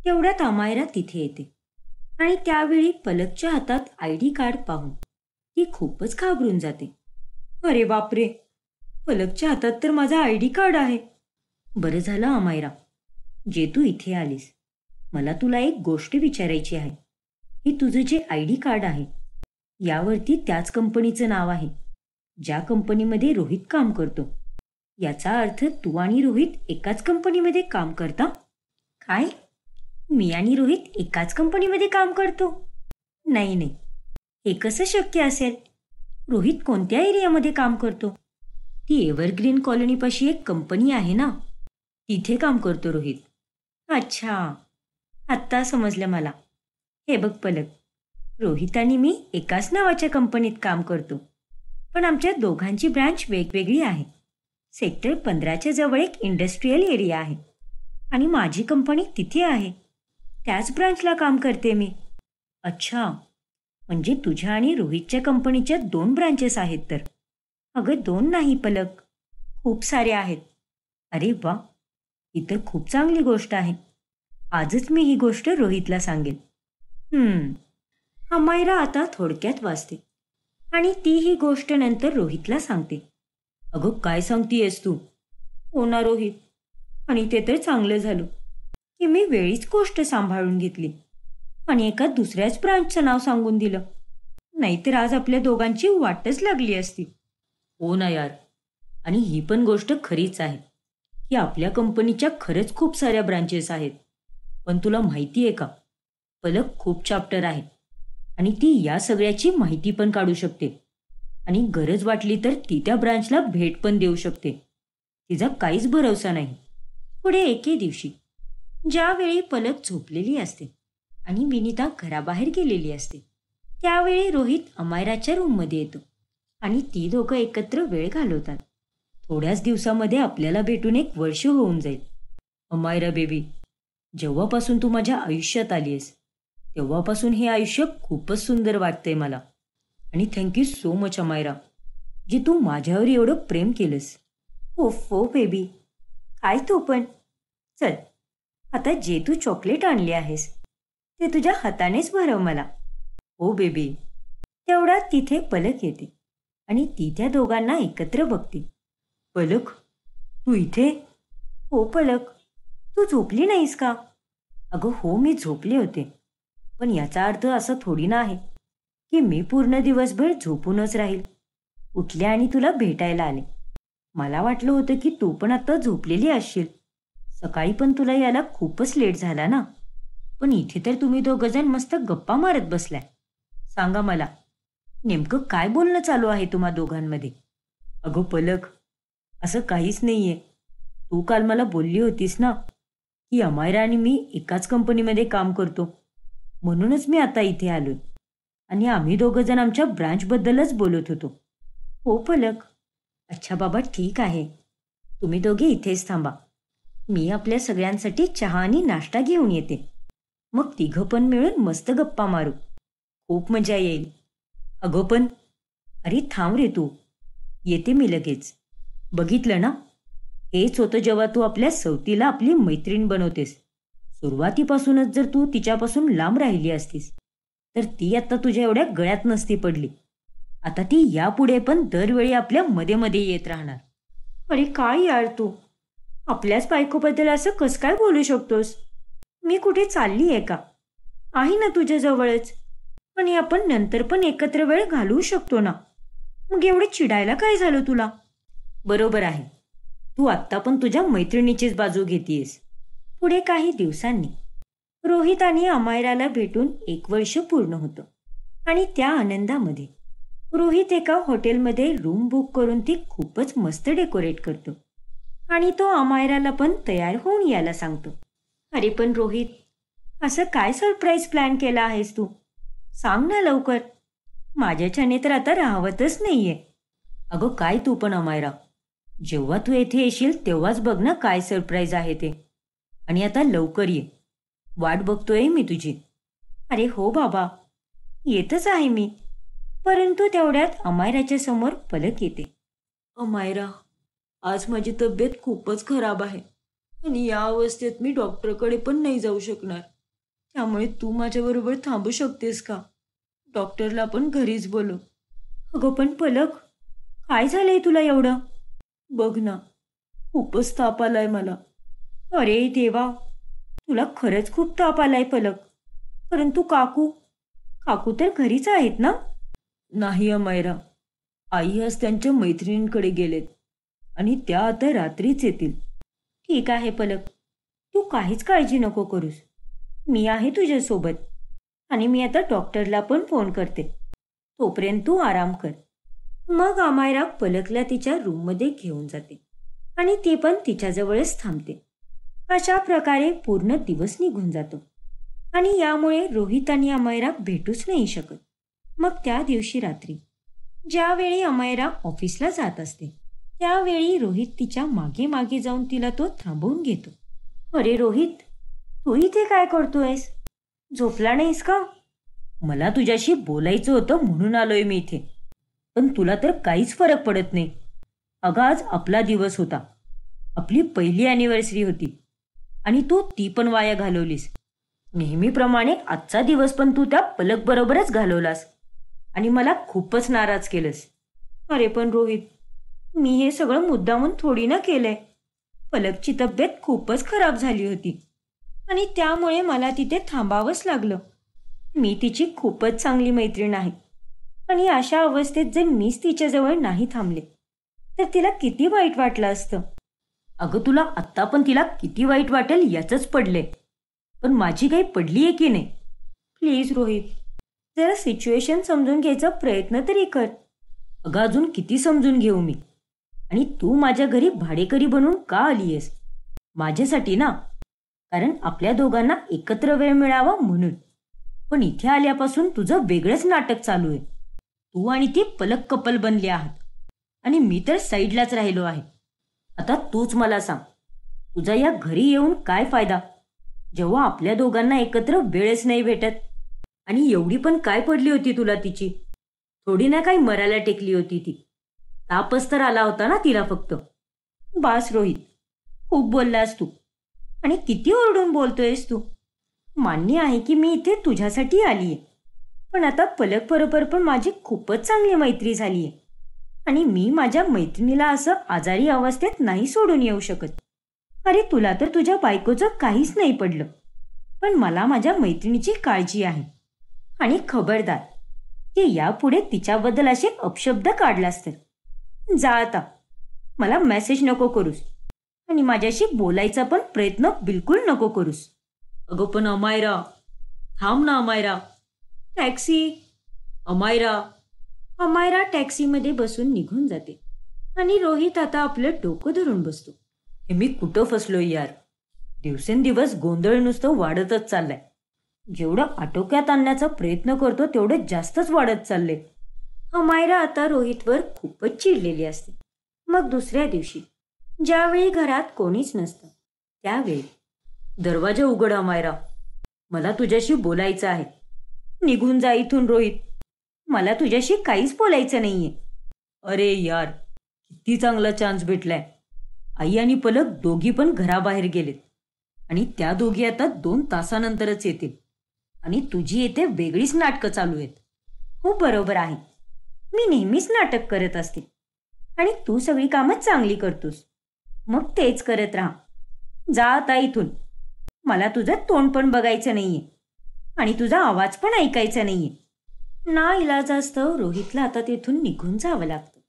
तेवढ्यात अमायरा तिथे येते आणि त्यावेळी पलकच्या हातात ID कार्ड पाहून ती खूपच घाबरून जाते. अरे बापरे, पलकच्या हातात तर माझा ID कार्ड आहे. बरं झालं अमायरा, जे तू इथे आलीस. मला तुला एक गोष्ट विचारायची आहे. ही तुझं जे ID कार्ड आहे यावरती त्याच कंपनीचं नाव आहे ज्या कंपनीमध्ये रोहित काम करतो. याचा अर्थ तू आणि रोहित एकाच कंपनीमध्ये काम करता? काय? मी आणि रोहित एकाच कंपनीमध्ये काम करतो? नाही नाही, हे कसं शक्य असेल? रोहित कोणत्या एरियामध्ये काम करतो? ती एव्हरग्रीन कॉलनीपाशी एक कंपनी आहे ना, तिथे काम करतो रोहित. अच्छा, आत्ता समजलं मला. हे बघ पलक, रोहित आणि मी एकाच नावाच्या कंपनीत काम करतो, पण आमच्या दोघांची ब्रांच वेगवेगळी आहे. सेक्टर 15च्या जवळ एक इंडस्ट्रीयल एरिया आहे आणि माझी कंपनी तिथे आहे. त्याच ब्रांचला काम करते मी. अच्छा, म्हणजे तुझ्या आणि रोहितच्या कंपनीच्या 2 ब्रांचेस आहेत तर? अगं 2 नाही पलक, खूप सारे आहेत. अरे वा, ही तर खूप चांगली गोष्ट आहे. आजच मी ही गोष्ट रोहितला सांगेन. अमायरा आता थोडक्यात वाचते आणि ती ही गोष्ट नंतर रोहितला सांगते. अगं काय सांगतीयस तू? हो ना रोहित, आणि ते तर चांगलं झालं की मी वेळीच गोष्ट सांभाळून घेतली आणि एका दुसऱ्याच ब्रांचचं नाव सांगून दिलं. नाहीतर आज आपल्या दोघांची वाटच लागली असती. हो ना यार, आणि ही पण गोष्ट खरीच आहे की आपल्या कंपनीच्या खरंच खूप साऱ्या ब्रांचेस आहेत. पण तुला माहिती आहे का, पलक खूप चॅप्टर आहे आणि ती या सगळ्याची माहिती पण काढू शकते आणि गरज वाटली तर ती त्या ब्रांचला भेट पण देऊ शकते. तिचा काहीच भरवसा नाही. पुढे एके दिवशी ज्यावेळी पलक झोपलेली असते आणि विनिता घराबाहेर गेलेली असते, त्यावेळी रोहित अमायराच्या रूममध्ये येतो आणि ती दोघं एकत्र वेळ घालवतात. थोड्याच दिवसामध्ये आपल्याला भेटून 1 वर्ष होऊन जाईल. अमायरा बेबी, जेव्हापासून तू माझ्या आयुष्यात आलीयस तेव्हापासून हे आयुष्य खूपच सुंदर वाटतंय मला. आणि थँक्यू सो मच अमायरा, जे तू माझ्यावर एवढं प्रेम केलंस. हो बेबी, काय तू पण. चल, आता जे तू चॉकलेट आणली आहेस ते तुझ्या हातानेच भरव मला. हो बेबी. तेवढ्यात तिथे पलक येते आणि ती त्या दोघांना एकत्र बघते. पलक, तू इथे? हो पलक, तू झोपली नाहीस का? अगं हो, मी झोपले होते, पण याचा अर्थ असं थोडी ना आहे की मी पूर्ण दिवसभर झोपूनच राहील. उठले आणि तुला भेटायला आले. मला वाटलं होतं की तू पण आता झोपलेली असशील. सकाळी पण तुला यायला खूपच लेट झाला ना, पण इथे तर तुम्ही दोघंजण मस्त गप्पा मारत बसलाय. सांगा मला, नेमकं काय बोलणं चालू आहे तुम्हा दोघांमध्ये? अगं पलक, असं काहीच नाहीये. तू काल मला बोलली होतीस ना की अमायरा आणि मी एकाच कंपनीमध्ये काम करतो, म्हणूनच मी आता इथे आलोय आणि आम्ही दोघंजण आमच्या ब्रांचबद्दलच बोलत होतो. हो पलक. अच्छा बाबा, ठीक आहे, तुम्ही दोघे इथेच थांबा. मी आपल्या सगळ्यांसाठी चहा आणि नाश्ता घेऊन येते. मग तिघं पण मिळून मस्त गप्पा मारू. खूप मजा येईल. अगं पण, अरे थांब रे तू, येते मी लगेच. बघितलं ना, हेच होतं जेव्हा तू आपल्या सवतीला आपली मैत्रीण बनवतेस. सुरुवातीपासूनच जर तू तिच्यापासून लांब राहिली असतीस तर ती आता तुझ्या एवढ्या गळ्यात नसती पडली. आता ती यापुढे पण दरवेळी आपल्या मध्ये मध्ये येत राहणार. अरे काय यार तू, आपल्याच बायकोबद्दल असं कसं काय बोलू शकतोस? मी कुठे चालली आहे का? आहे ना तुझ्याजवळच, आणि आपण नंतर पण एकत्र वेळ घालवू शकतो ना. मग एवढं चिडायला काय झालं तुला? बरोबर आहे, तू आत्ता पण तुझ्या मैत्रिणीचीच बाजू घेतीयस. पुढे काही दिवसांनी रोहित आणि अमायराला भेटून 1 वर्ष पूर्ण होतं आणि त्या आनंदामध्ये रोहित एका हॉटेलमध्ये रूम बुक करून ती खूपच मस्त डेकोरेट करतो आणि तो अमायराला पण तयार होऊन यायला सांगतो. अरे पण रोहित, असं काय सरप्राईज प्लॅन केला आहेस तू? सांग ना लवकर, माझ्याच्याने तर आता राहवतच नाहीये. अगं काय तू पण अमायरा, जेव्हा तू येथे येशील तेव्हाच बघ ना काय सरप्राईज आहे ते. आणि आता लवकर ये, वाट बघतोय मी तुझी. अरे हो बाबा, येतच आहे मी. परंतु तेवढ्यात अमायराच्या समोर पलक येते. अमायरा, आज माझी तब्येत खूपच खराब आहे आणि या अवस्थेत मी डॉक्टरकडे पण नाही जाऊ शकणार. त्यामुळे तू माझ्याबरोबर थांबू शकतेस का? डॉक्टरला पण घरीच बोलव. अगं पण पलक, काय झालंय तुला एवढं? बघ ना, खूपच ताप आलाय मला. अरे देवा, तुला खरंच खूप ताप आलाय पलक. परंतु काकू, काकू तर घरीच आहेत ना? नाही अमायरा, आई आज त्यांच्या मैत्रिणींकडे गेलेत आणि त्या आता रात्रीच येतील. ठीक आहे पलक, तू काहीच काळजी नको करूस. मी आहे तुझ्यासोबत आणि मी आता डॉक्टरला पण फोन करते. तोपर्यंत तू आराम कर. मग अमायरा पलकला तिच्या रूममध्ये घेऊन जाते आणि ती पण तिच्याजवळच थांबते. अशा प्रकारे पूर्ण दिवस निघून जातो आणि यामुळे रोहित आणि अमायरा भेटूच नाही शकत. मग त्या दिवशी रात्री ज्यावेळी अमायरा ऑफिसला जात असते त्यावेळी रोहित तिच्या मागे मागे जाऊन तिला तो थांबवून घेतो. अरे रोहित, तू इथे काय करतोयस? झोपला नाहीस का? मला तुझ्याशी बोलायचं होतं म्हणून आलोय मी इथे. पण तुला तर काहीच फरक पडत नाही. अगं आज आपला दिवस होता, आपली पहिली अॅनिव्हर्सरी होती आणि तू ती पण वाया घालवलीस. नेहमीप्रमाणे आजचा दिवस पण तू त्या पलक बरोबरच घालवलास आणि मला खूपच नाराज केलंस. अरे पण रोहित, मी हे सगळं मुद्दामून थोडी ना केलंय. पलकची तब्येत खूपच खराब झाली होती आणि त्यामुळे मला तिथे थांबावंच लागलं. मी तिची खूपच चांगली मैत्रीण आहे आणि अशा अवस्थेत जर मीच तिच्याजवळ नाही थांबले तर तिला किती वाईट वाटलं असतं. अगं तुला आत्ता पण तिला किती वाईट वाटेल याचंच पडले, पण माझी काही पडली आहे की नाही? प्लीज रोहित, जरा सिच्युएशन समजून घ्यायचा प्रयत्न तरी कर. अगं अजून किती समजून घेऊ मी? आणि तू माझ्या घरी भाडेकरी बनून का आली आहेस? माझ्यासाठी ना, कारण आपल्या दोघांना एकत्र वेळ मिळावा म्हणून. पण इथे आल्यापासून तुझं वेगळंच नाटक चालू आहे. तू आणि ती पलक कपल बनले आहात आणि मी तर साईडलाच राहिलो आहे. आता तूच मला सांग, तुझा या घरी येऊन काय फायदा जेव्हा आपल्या दोघांना एकत्र वेळच नाही भेटत? आणि एवढी पण काय पडली होती तुला तिची? थोडी ना काही मरायला टेकली होती ती. तापच तर आला होता ना तिला फक्त. बास रोहित, खूप बोललास तू आणि किती ओरडून बोलतोयस तू. मान्य आहे की मी इथे तुझ्यासाठी आलीये, पण आता पलक बरोबर पण माझी खूपच चांगली मैत्री झालीये आणि मी माझ्या मैत्रिणीला असं आजारी अवस्थेत नाही सोडून येऊ शकत. अरे तुला तर तुझ्या बायकोचं काहीच नाही पडलं, पण मला माझ्या मैत्रिणीची काळजी आहे. आणि खबरदार की यापुढे तिच्याबद्दल असे अपशब्द काढलास तर जा आता. मला मेसेज नको करूस आणि माझ्याशी बोलायचा पण प्रयत्न बिलकुल नको करूस. अगं पण अमायरा, थांब ना अमायरा. टॅक्सी. अमायरा. अमायरा टॅक्सीमध्ये बसून निघून जाते आणि रोहित आता आपलं डोकं धरून बसतो. हे मी कुठं फसलोय यार. दिवसेंदिवस गोंधळ नुसतं वाढतच चाललाय. जेवढं आटोक्यात आणण्याचा प्रयत्न करतो तेवढं जास्तच वाढत चालले. अमायरा आता रोहितवर खूपच चिडलेली असते. मग दुसऱ्या दिवशी ज्यावेळी घरात कोणीच नसतं त्यावेळी, दरवाजा उघड अमायरा, मला तुझ्याशी बोलायचं आहे. निघून जा इथून रोहित, मला तुझ्याशी काहीच बोलायचं नाहीये. अरे यार, किती चांगला चान्स भेटलाय. आई आणि पलक दोघी पण घराबाहेर गेलेत आणि त्या दोघी आता 2 तासानंतरच येतील आणि तुझी येथे वेगळीच नाटकं चालू आहेत. हो बरोबर आहे, मी नेहमीच नाटक करत असते आणि तू सगळी कामं चांगली करतोस. मग तेच करत राहा. जा आता इथून. मला तुझं तोंड पण बघायचं नाहीये आणि तुझा आवाज पण ऐकायचा नाहीये. नाइलाजास्तव रोहितला आता तिथून निघून जावं लागतं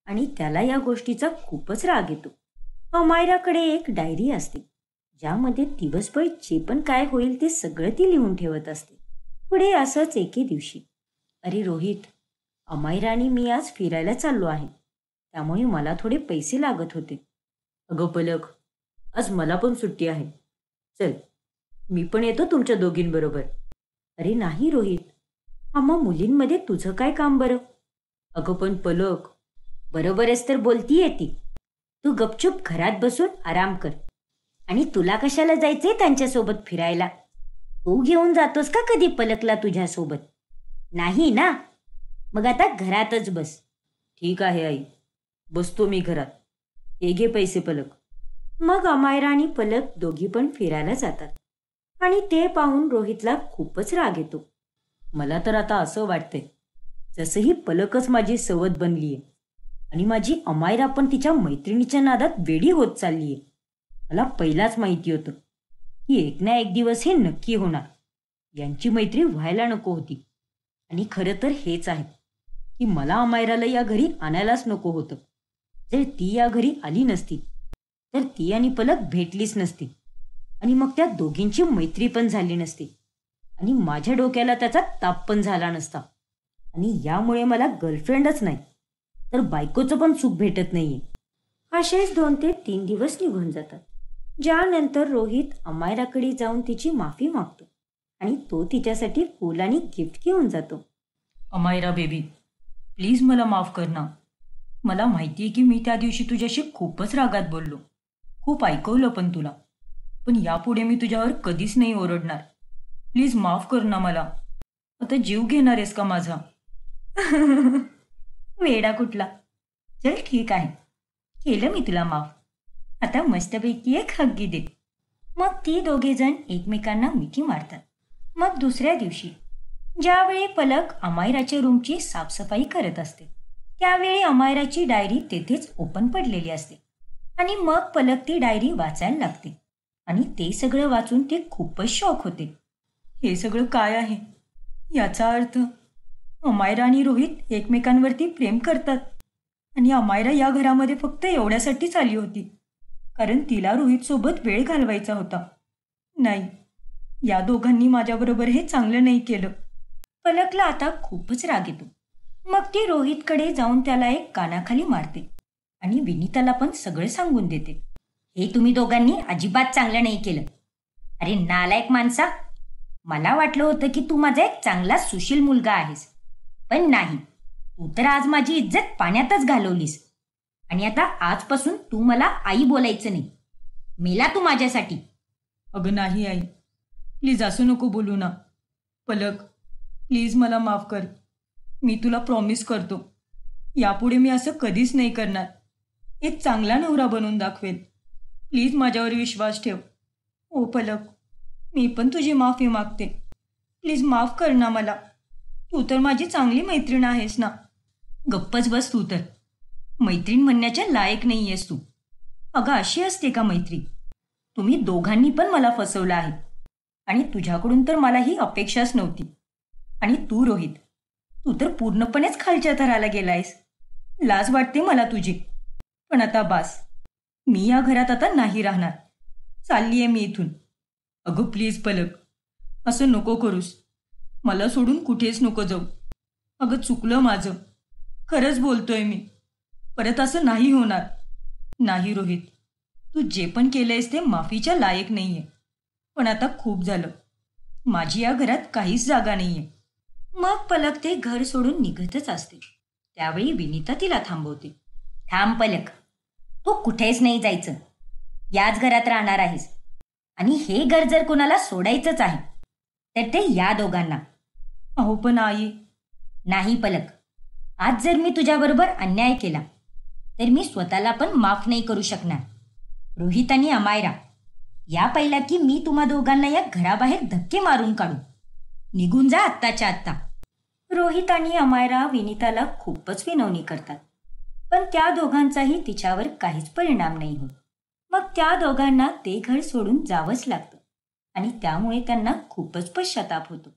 आणि त्याला या गोष्टीचा खूपच राग येतो. अमायराकडे एक डायरी असते ज्यामध्ये दिवसभर जे पण काय होईल ते सगळं ती लिहून ठेवत असते. पुढे असंच एके दिवशी, अरे रोहित, अमायरा आणि मी आज फिरायला चाललो आहे, त्यामुळे मला थोडे पैसे लागत होते. अगं पलक, आज मला पण सुट्टी आहे, चल मी पण येतो तुमच्या दोघींबरोबर. अरे नाही रोहित, आम्हा मुलींमध्ये तुझं काय काम बरं? अगं पण पलक, बरोबरच तर बोलतीये ती. तू गपचूप घरात बसून आराम कर. आणि तुला कशाला जायचंय त्यांच्यासोबत फिरायला? तू घेऊन जातोस का कधी पलकला तुझ्यासोबत? नाही ना, मग आता घरातच बस. ठीक आहे आई, बसतो मी घरात. हे घे पैसे पलक. मग अमायरा आणि पलक दोघी पण फिरायला जातात आणि ते पाहून रोहितला खूपच राग येतो. मला तर आता असं वाटतंय जसं ही पलकच माझी सवत बनलीये आणि माझी अमायरा पण तिच्या मैत्रिणीच्या नादात वेडी होत चाललीये. मला पहिलाच माहिती होतं की एक ना एक दिवस हे नक्की होणार. यांची मैत्री व्हायला नको होती. आणि खरं तर हेच आहे की मला अमायराला या घरी आणायलाच नको होतं. जर ती या घरी आली नसती तर ती आणि पलक भेटलीच नसती आणि मग त्या दोघींची मैत्री पण झाली नसती आणि माझ्या डोक्याला त्याचा ताप पण झाला नसता. आणि यामुळे मला गर्लफ्रेंडच नाही तर बायकोचं पण सुख भेटत नाहीये. असेच 2 ते 3 दिवस निघून जातात, ज्यानंतर रोहित अमायराकडे जाऊन तिची माफी मागतो आणि तो तिच्यासाठी फूल आणि गिफ्ट घेऊन जातो. अमायरा बेबी, प्लीज मला माफ कर ना. मला माहिती आहे की मी त्या दिवशी तुझ्याशी खूपच रागात बोललो, खूप ऐकवलं पण तुला. पण यापुढे मी तुझ्यावर कधीच नाही ओरडणार. प्लीज माफ कर ना मला. आता जीव घेणार आहेस का माझा? वेडा कुठला. चल ठीक आहे, केलं मी तुला माफ. आता मस्तपैकी एक हग्गी दे. मग ती दोघे जण एकमेकांना मिठी मारतात. मग दुसऱ्या दिवशी ज्यावेळी पलक अमायराच्या रूमची साफसफाई करत असते त्यावेळी अमायराची डायरी तेथेच ओपन पडलेली असते आणि मग पलक ती डायरी वाचायला लागते आणि ते सगळं वाचून ते खूपच शॉक होते. हे सगळं काय आहे? याचा अर्थ अमायरा आणि रोहित एकमेकांवरती प्रेम करतात आणि अमायरा या घरामध्ये फक्त एवढ्यासाठीच आली होती कारण तिला रोहितसोबत वेळ घालवायचा होता. नाही, या दोघांनी माझ्याबरोबर हे चांगलं नाही केलं. पलकला आता खूपच राग येतो. मग ती रोहितकडे जाऊन त्याला एक कानाखाली मारते आणि विनीताला पण सगळं सांगून देते. हे तुम्ही दोघांनी अजिबात चांगलं नाही केलं. अरे नालायक माणसा, मला वाटलं होतं की तू माझा एक चांगला सुशील मुलगा आहेस, पण नाही, तू तर आज माझी इज्जत पाण्यातच घालवलीस. आणि आता आजपासून तू मला आई बोलायचं नाही. मेला तू माझ्यासाठी. अगं नाही आई, प्लीज असं नको बोलू ना. पलक, प्लीज मला माफ कर. मी तुला प्रॉमिस करतो यापुढे मी असं कधीच नाही करणार. एक चांगला नवरा बनवून दाखवेल. प्लीज माझ्यावर विश्वास ठेव. ओ पलक, मी पण तुझी माफी मागते. प्लीज माफ कर ना मला. तू तर माझी चांगली मैत्रीण आहेस ना. गप्पच बस तू तर. मैत्रीण म्हणण्याच्या लायक नाही आहेस तू. अगं अशी असते का मैत्री? तुम्ही दोघांनी पण मला फसवलं आहे आणि तुझ्याकडून तर मला ही अपेक्षाच नव्हती. आणि तू रोहित, तू तर पूर्णपणेच खालच्या थराला गेलायस. लाज वाटते मला तुझी. पण आता बास, मी या घरात आता नाही राहणार. चाललीये मी इथून. अगं प्लीज पलक, असं नको करूस. मला सोडून कुठेच नको जाऊ. अगं चुकलं माझं, खरंच बोलतोय मी. परत असं नाही होणार. नाही रोहित, तू जे पण केलंयस ते माफीच्या लायक नाहीये. पण आता खूप झालं. माझी या घरात काहीच जागा नाहीये. मग पलक ते घर सोडून निघतच असते. त्यावेळी विनीता तिला थांबवते. थांब पलक, तू कुठेच नाही जायचं. याच घरात राहणार आहेस आणि हे घर जर कोणाला सोडायचंच आहे तर ते या दोघांना. अहो पण आई. नाही पलक, आज जर मी तुझ्याबरोबर अन्याय केला तर मी स्वतःला पण माफ नाही करू शकणार. रोहित आणि अमायरा, या पहिला की मी तुम्हा दोघांना या घराबाहेर धक्के मारून काढू. निघून जा आत्ताच्या आत्ता. रोहित आणि अमायरा विनीताला खूपच विनवणी करतात, पण त्या दोघांचाही तिच्यावर काहीच परिणाम नाही होत. मग त्या दोघांना ते घर सोडून जावंच लागतं आणि त्यामुळे त्यांना खूपच पश्चाताप होतो.